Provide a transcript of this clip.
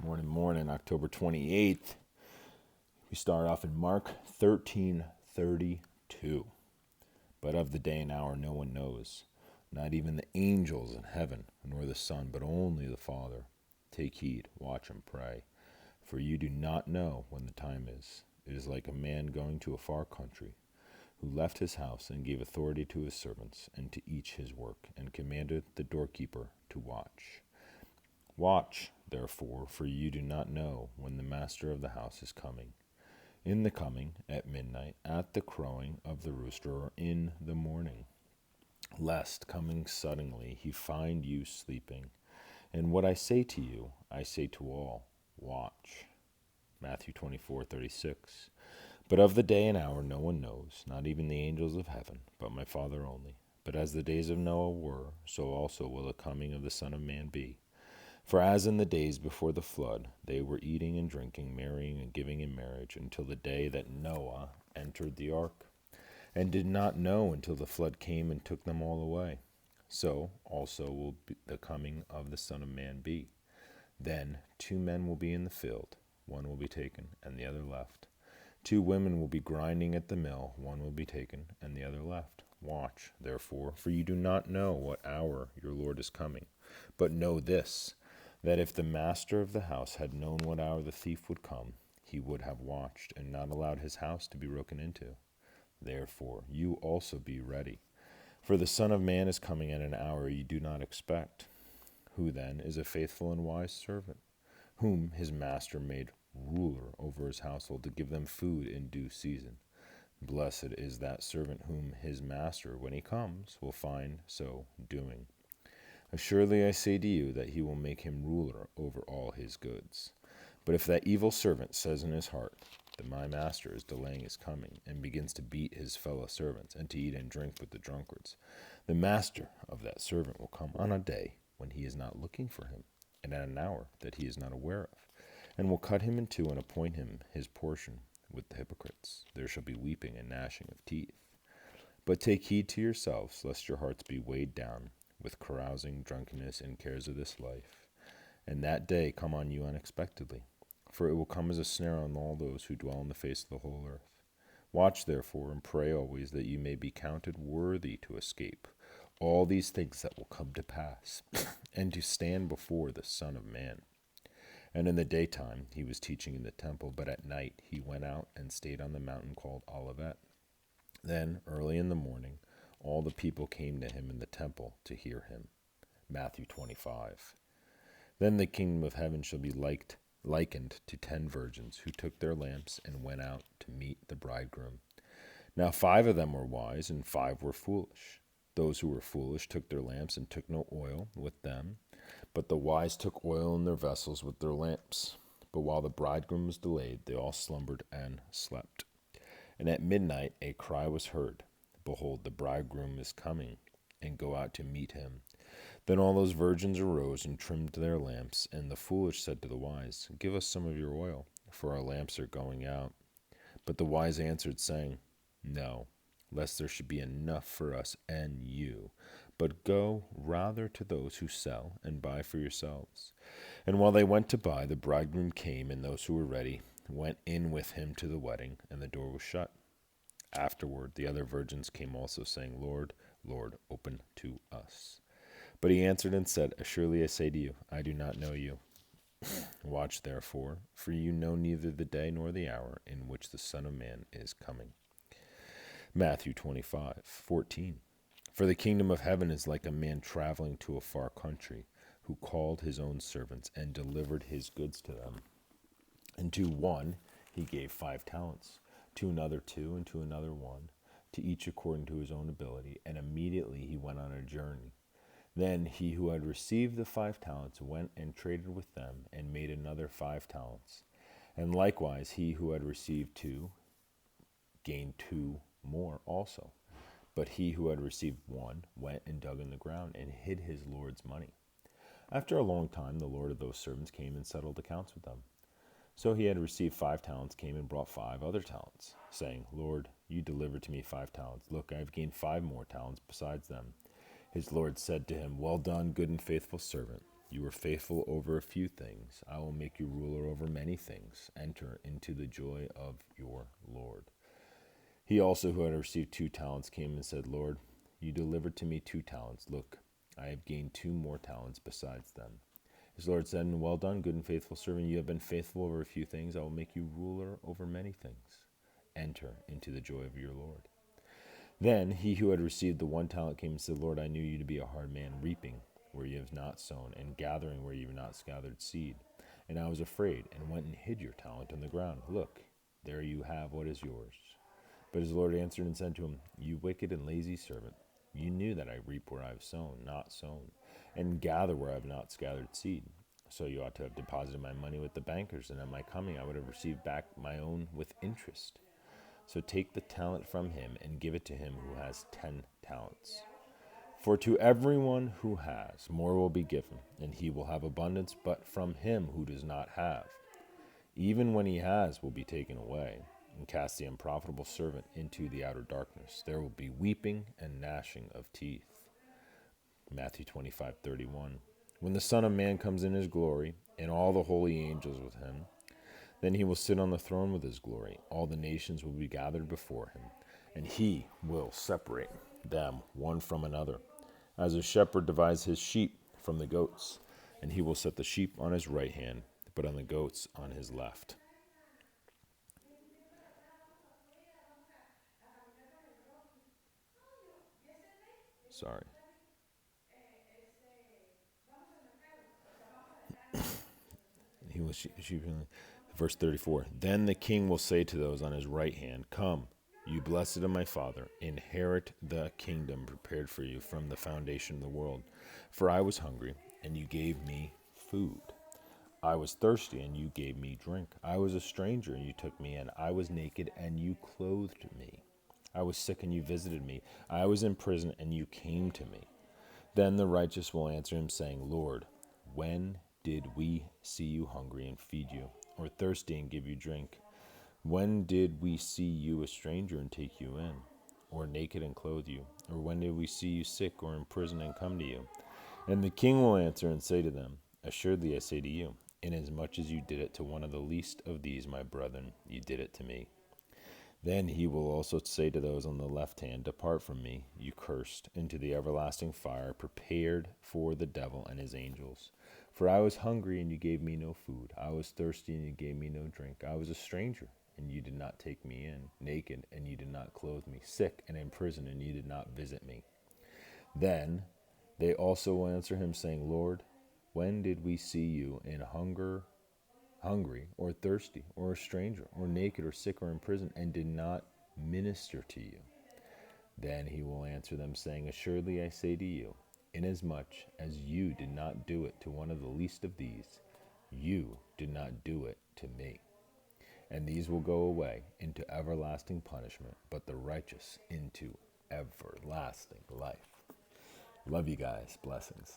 Morning, October 28th. We start off in Mark 13:32. But of the day and hour no one knows, not even the angels in heaven, nor the Son, but only the Father. Take heed, watch and pray, for you do not know when the time is. It is like a man going to a far country, who left his house and gave authority to his servants, and to each his work, and commanded the doorkeeper to watch. Watch, therefore, for you do not know when the master of the house is coming. In the coming, at midnight, at the crowing of the rooster, or in the morning, lest, coming suddenly, he find you sleeping. And what I say to you, I say to all, watch. Matthew 24:36. But of the day and hour no one knows, not even the angels of heaven, but my Father only. But as the days of Noah were, so also will the coming of the Son of Man be. For as in the days before the flood, they were eating and drinking, marrying and giving in marriage, until the day that Noah entered the ark, and did not know until the flood came and took them all away. So also will the coming of the Son of Man be. Then 2 men will be in the field, one will be taken, and the other left. 2 women will be grinding at the mill, one will be taken, and the other left. Watch, therefore, for you do not know what hour your Lord is coming. But know this, that if the master of the house had known what hour the thief would come, he would have watched and not allowed his house to be broken into. Therefore, you also be ready. For the Son of Man is coming at an hour you do not expect. Who then is a faithful and wise servant, whom his master made ruler over his household to give them food in due season? Blessed is that servant whom his master, when he comes, will find so doing. Assuredly I say to you that he will make him ruler over all his goods. But if that evil servant says in his heart that my master is delaying his coming, and begins to beat his fellow servants, and to eat and drink with the drunkards, the master of that servant will come on a day when he is not looking for him, and at an hour that he is not aware of, and will cut him in two and appoint him his portion with the hypocrites. There shall be weeping and gnashing of teeth. But take heed to yourselves, lest your hearts be weighed down with carousing, drunkenness, and cares of this life, and that day come on you unexpectedly. For it will come as a snare on all those who dwell on the face of the whole earth. Watch therefore, and pray always, that you may be counted worthy to escape all these things that will come to pass, and to stand before the Son of Man. And in the daytime he was teaching in the temple, but at night he went out and stayed on the mountain called Olivet. Then, early in the morning, all the people came to him in the temple to hear him. Matthew 25. Then the kingdom of heaven shall be likened to 10 virgins who took their lamps and went out to meet the bridegroom. Now 5 of them were wise, and 5 were foolish. Those who were foolish took their lamps and took no oil with them, but the wise took oil in their vessels with their lamps. But while the bridegroom was delayed, they all slumbered and slept. And at midnight a cry was heard, Behold, the bridegroom is coming, and go out to meet him. Then all those virgins arose and trimmed their lamps, and the foolish said to the wise, Give us some of your oil, for our lamps are going out. But the wise answered, saying, No, lest there should be enough for us and you, but go rather to those who sell, and buy for yourselves. And while they went to buy, the bridegroom came, and those who were ready went in with him to the wedding, and the door was shut. Afterward the other virgins came also, saying, Lord, Lord, open to us. But he answered and said, Assuredly I say to you, I do not know you. Watch therefore, for you know neither the day nor the hour in which the Son of Man is coming. Matthew 25:14. For the kingdom of heaven is like a man traveling to a far country, who called his own servants and delivered his goods to them. And to one he gave 5 talents, to another 2, and to another 1, to each according to his own ability. And immediately he went on a journey. Then he who had received the 5 talents went and traded with them, and made another 5 talents. And likewise he who had received 2 gained 2 more also. But he who had received 1 went and dug in the ground, and hid his Lord's money. After a long time the Lord of those servants came and settled accounts with them. So he had received 5 talents, came and brought 5 other talents, saying, Lord, you delivered to me 5 talents. Look, I have gained 5 more talents besides them. His Lord said to him, Well done, good and faithful servant. You were faithful over a few things. I will make you ruler over many things. Enter into the joy of your Lord. He also, who had received 2 talents, came and said, Lord, you delivered to me 2 talents. Look, I have gained 2 more talents besides them. His Lord said, well done, good and faithful servant. You have been faithful over a few things. I will make you ruler over many things. Enter into the joy of your Lord. Then he who had received the 1 talent came and said, Lord, I knew you to be a hard man, reaping where you have not sown, and gathering where you have not gathered seed. And I was afraid, and went and hid your talent in the ground. Look, there you have what is yours. But his Lord answered and said to him, you wicked and lazy servant, you knew that I reap where I have not sown, and gather where I have not gathered seed. So you ought to have deposited my money with the bankers, and at my coming I would have received back my own with interest. So take the talent from him and give it to him who has 10 talents. For to everyone who has, more will be given, and he will have abundance, but from him who does not have, even when he has, will be taken away. And cast the unprofitable servant into the outer darkness. There will be weeping and gnashing of teeth. Matthew 25:31. When the Son of Man comes in his glory, and all the holy angels with him, then he will sit on the throne with his glory. All the nations will be gathered before him, and he will separate them one from another, as a shepherd divides his sheep from the goats. And he will set the sheep on his right hand, but on the goats on his left. Sorry. He will Verse 34. Then the king will say to those on his right hand, come, you blessed of my Father, inherit the kingdom prepared for you from the foundation of the world. For I was hungry, and you gave me food. I was thirsty, and you gave me drink. I was a stranger, and you took me in. I was naked, and you clothed me. I was sick, and you visited me. I was in prison, and you came to me. Then the righteous will answer him, saying, Lord, when did we see you hungry and feed you, or thirsty and give you drink? When did we see you a stranger and take you in, or naked and clothe you? Or when did we see you sick or in prison and come to you? And the king will answer and say to them, assuredly I say to you, inasmuch as you did it to one of the least of these my brethren, you did it to me. Then he will also say to those on the left hand, depart from me, you cursed, into the everlasting fire, prepared for the devil and his angels. For I was hungry, and you gave me no food. I was thirsty, and you gave me no drink. I was a stranger, and you did not take me in, naked, and you did not clothe me, sick and in prison, and you did not visit me. Then they also will answer him, saying, Lord, when did we see you in hungry, or thirsty, or a stranger, or naked, or sick, or in prison, and did not minister to you? Then he will answer them, saying, assuredly I say to you, inasmuch as you did not do it to one of the least of these, you did not do it to me. And these will go away into everlasting punishment, but the righteous into everlasting life. Love you guys. Blessings.